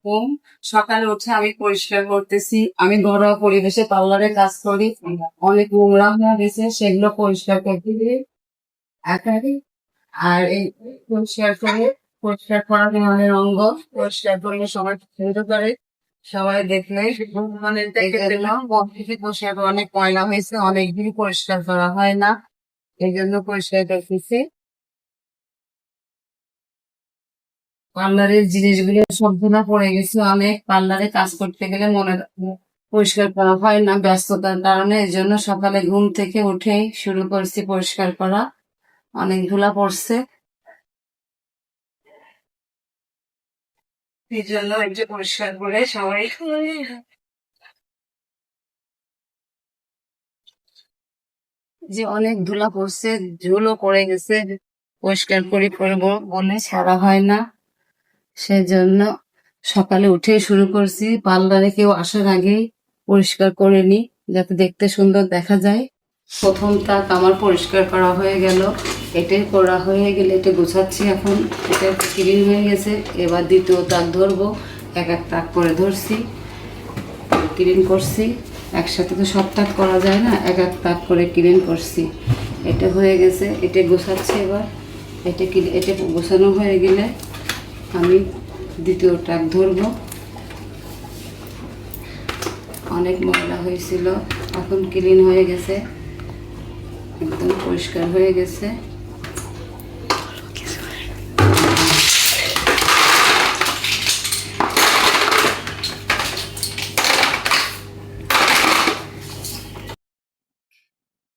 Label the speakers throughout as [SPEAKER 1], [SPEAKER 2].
[SPEAKER 1] আলাইকুম। সকালে উঠে আমি পরিষ্কার করতেছি। আমি ঘরোয়া পরিবেশে পার্লারে কাজ করি। অনেক নোংরা হয়ে গেছে, সেগুলো পরিষ্কার করতেছি। একাই। আর এই পরিষ্কার করা মনের অঙ্গ। পরিষ্কার করলে সবাই পছন্দ করে, সবাই দেখলে মানে পরিষ্কার করা অনেক ময়লা হয়েছে, অনেকদিন পরিষ্কার করা হয় না, এই জন্য পরিষ্কার করতেছি। পার্লারের জিনিসগুলো সব ধুলা পড়ে গেছে অনেক। পার্লারে কাজ করতে গেলে মনে পরিষ্কার করা হয় না ব্যস্ততার কারণে, এই জন্য সকালে ঘুম থেকে উঠেই শুরু করছি পরিষ্কার করা। অনেক ধুলা পড়ছে, এই জন্য একটু পরিষ্কার করে সবাই যে অনেক ধুলা পড়ছে, ধুলো পড়ে গেছে, পরিষ্কার করে করবো বলে ছাড়া হয় না। সেজন্য সকালে উঠে শুরু করছি। পার্লারে কেউ আসার আগেই পরিষ্কার করে নি, যাতে দেখতে সুন্দর দেখা যায়। প্রথম তাক আমার পরিষ্কার করা হয়ে গেল। এটাই করা হয়ে গেলে এটা গোছাচ্ছি এখন। এটা ক্লিন হয়ে গেছে। এবার দ্বিতীয় তাক ধরবো। এক এক তাক করে ধরছি, ক্লিন করছি। একসাথে তো সব তাক করা যায় না, এক এক তাক করে ক্লিন করছি। এটা হয়ে গেছে, এটা গোছাচ্ছি এবার। এটা গোছানো হয়ে গেলে আমি দ্বিতীয় টাক ধরবো। অনেক ময়লা হয়েছিল, এখন ক্লিন হয়ে গেছে, একদম পরিষ্কার হয়ে গেছে।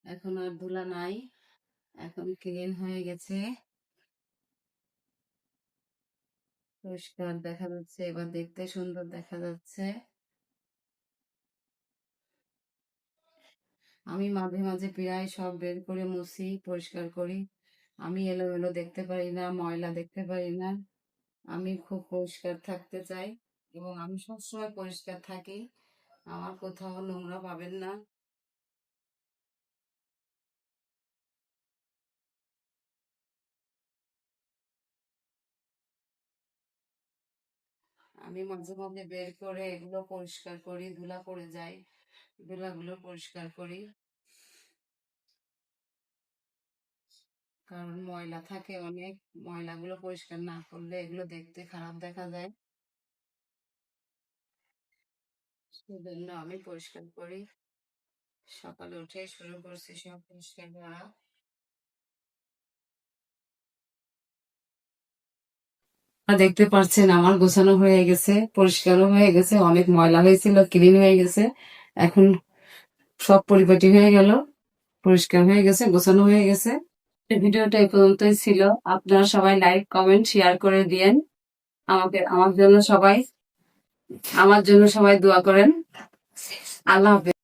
[SPEAKER 1] এখন আর ধুলা নাই, এখন ক্লিন হয়ে গেছে, পরিষ্কার দেখা যাচ্ছে, এবার দেখতে সুন্দর দেখা যাচ্ছে। আমি মাঝে মাঝে প্রায় সব বের করে মুছি, পরিষ্কার করি। আমি এলোমেলো দেখতে পারি না, ময়লা দেখতে পারি না। আমি খুব পরিষ্কার থাকতে চাই এবং আমি সবসময় পরিষ্কার থাকি। আমার কোথাও নোংরা পাবেন না। আমি মাঝে মাঝে বের করে এগুলো পরিষ্কার করি, ধুলা পড়ে যায়, ধুলাগুলো পরিষ্কার করি, কারণ ময়লা থাকে অনেক। ময়লাগুলো পরিষ্কার না করলে এগুলো দেখতে খারাপ দেখা যায়, সেজন্য আমি পরিষ্কার করি। সকালে উঠে শুরু করছি সব পরিষ্কার করা। দেখতে পাচ্ছেন আমার গোছানো হয়ে গেছে, পরিষ্কারও হয়ে গেছে, অনেক ময়লা হয়েছিল, ক্লিন হয়ে গেছে। এখন সব পরিপাটি হয়ে গেল, পরিষ্কার হয়ে গেছে, গোছানো হয়ে গেছে। এই ভিডিওটা এই পর্যন্তই ছিল। আপনারা সবাই লাইক কমেন্ট শেয়ার করে দিয়েন। আমার জন্য সবাই দোয়া করেন। আল্লাহ হাফেজ।